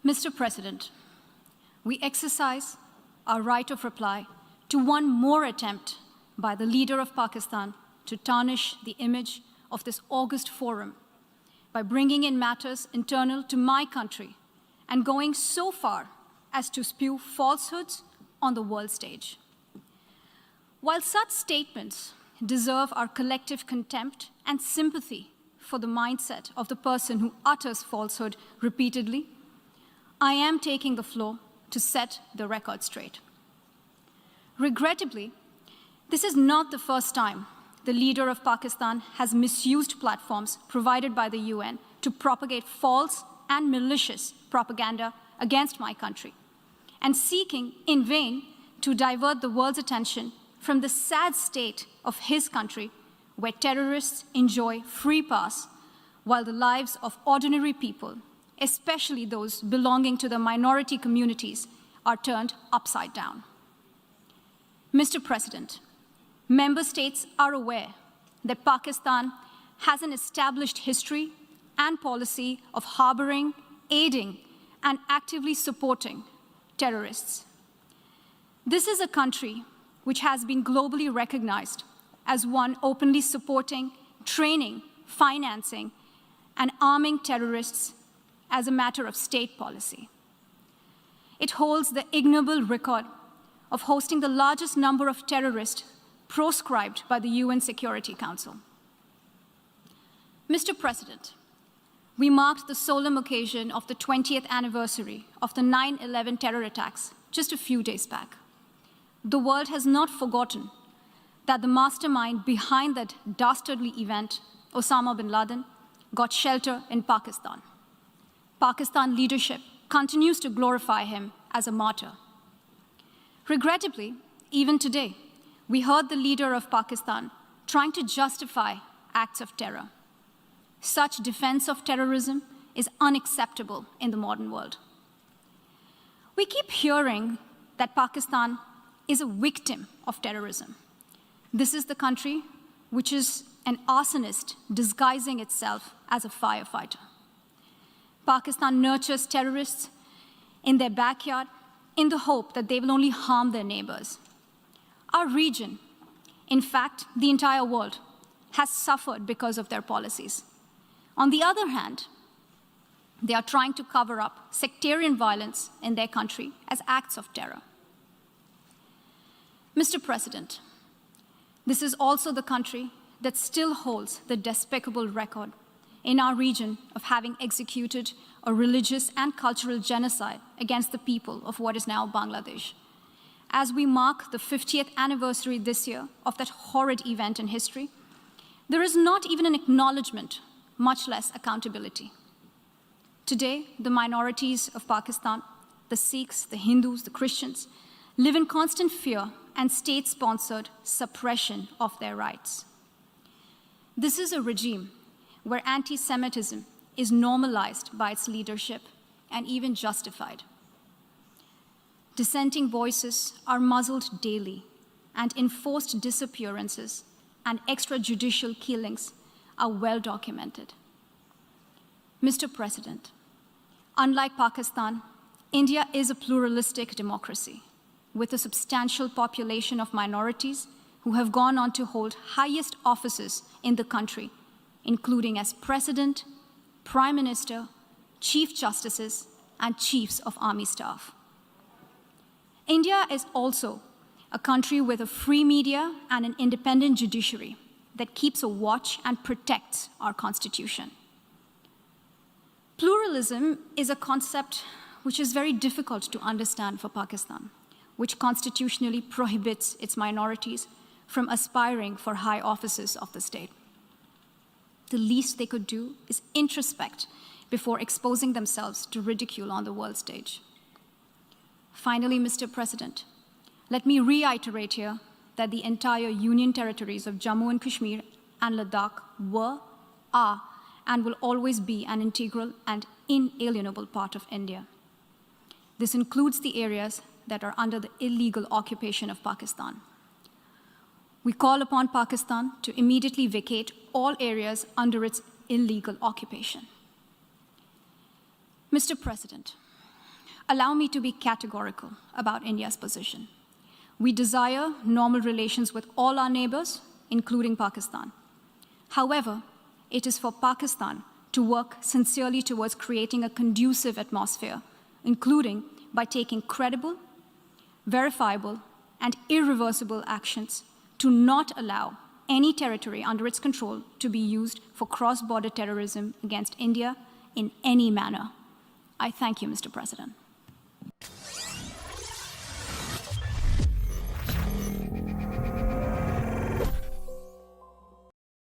Mr. President, we exercise our right of reply to one more attempt by the leader of Pakistan to tarnish the image of this august forum by bringing in matters internal to my country and going so far as to spew falsehoods on the world stage. While such statements deserve our collective contempt and sympathy for the mindset of the person who utters falsehood repeatedly, I am taking the floor to set the record straight. Regrettably, this is not the first time the leader of Pakistan has misused platforms provided by the UN to propagate false and malicious propaganda against my country, and seeking in vain to divert the world's attention from the sad state of his country, where terrorists enjoy free pass while the lives of ordinary people, especially those belonging to the minority communities, are turned upside down. Mr. President, member states are aware that Pakistan has an established history and policy of harboring, aiding, and actively supporting terrorists. This is a country which has been globally recognized as one openly supporting, training, financing, and arming terrorists as a matter of state policy. It holds the ignoble record of hosting the largest number of terrorists proscribed by the UN Security Council. Mr. President, we marked the solemn occasion of the 20th anniversary of the 9/11 terror attacks just a few days back. The world has not forgotten that the mastermind behind that dastardly event, Osama bin Laden, got shelter in Pakistan. Pakistan leadership continues to glorify him as a martyr. Regrettably, even today, we heard the leader of Pakistan trying to justify acts of terror. Such defense of terrorism is unacceptable in the modern world. We keep hearing that Pakistan is a victim of terrorism. This is the country which is an arsonist disguising itself as a firefighter. Pakistan nurtures terrorists in their backyard in the hope that they will only harm their neighbors. Our region, in fact, the entire world, has suffered because of their policies. On the other hand, they are trying to cover up sectarian violence in their country as acts of terror. Mr. President, this is also the country that still holds the despicable record in our region of having executed a religious and cultural genocide against the people of what is now Bangladesh. As we mark the 50th anniversary this year of that horrid event in history, there is not even an acknowledgement, much less accountability. Today, the minorities of Pakistan, the Sikhs, the Hindus, the Christians, live in constant fear and state-sponsored suppression of their rights. This is a regime where anti-Semitism is normalized by its leadership and even justified. Dissenting voices are muzzled daily, and enforced disappearances and extrajudicial killings are well documented. Mr. President, unlike Pakistan, India is a pluralistic democracy with a substantial population of minorities who have gone on to hold highest offices in the country, including as President, Prime Minister, Chief Justices, and Chiefs of Army Staff. India is also a country with a free media and an independent judiciary that keeps a watch and protects our Constitution. Pluralism is a concept which is very difficult to understand for Pakistan, which constitutionally prohibits its minorities from aspiring for high offices of the state. The least they could do is introspect before exposing themselves to ridicule on the world stage. Finally, Mr. President, let me reiterate here that the entire Union territories of Jammu and Kashmir and Ladakh were, are, and will always be an integral and inalienable part of India. This includes the areas that are under the illegal occupation of Pakistan. We call upon Pakistan to immediately vacate all areas under its illegal occupation. Mr. President, Allow me to be categorical about India's position. We desire normal relations with all our neighbors, including Pakistan. However, it is for Pakistan to work sincerely towards creating a conducive atmosphere, including by taking credible, verifiable, and irreversible actions to not allow any territory under its control to be used for cross-border terrorism against India in any manner. I thank you, Mr. President.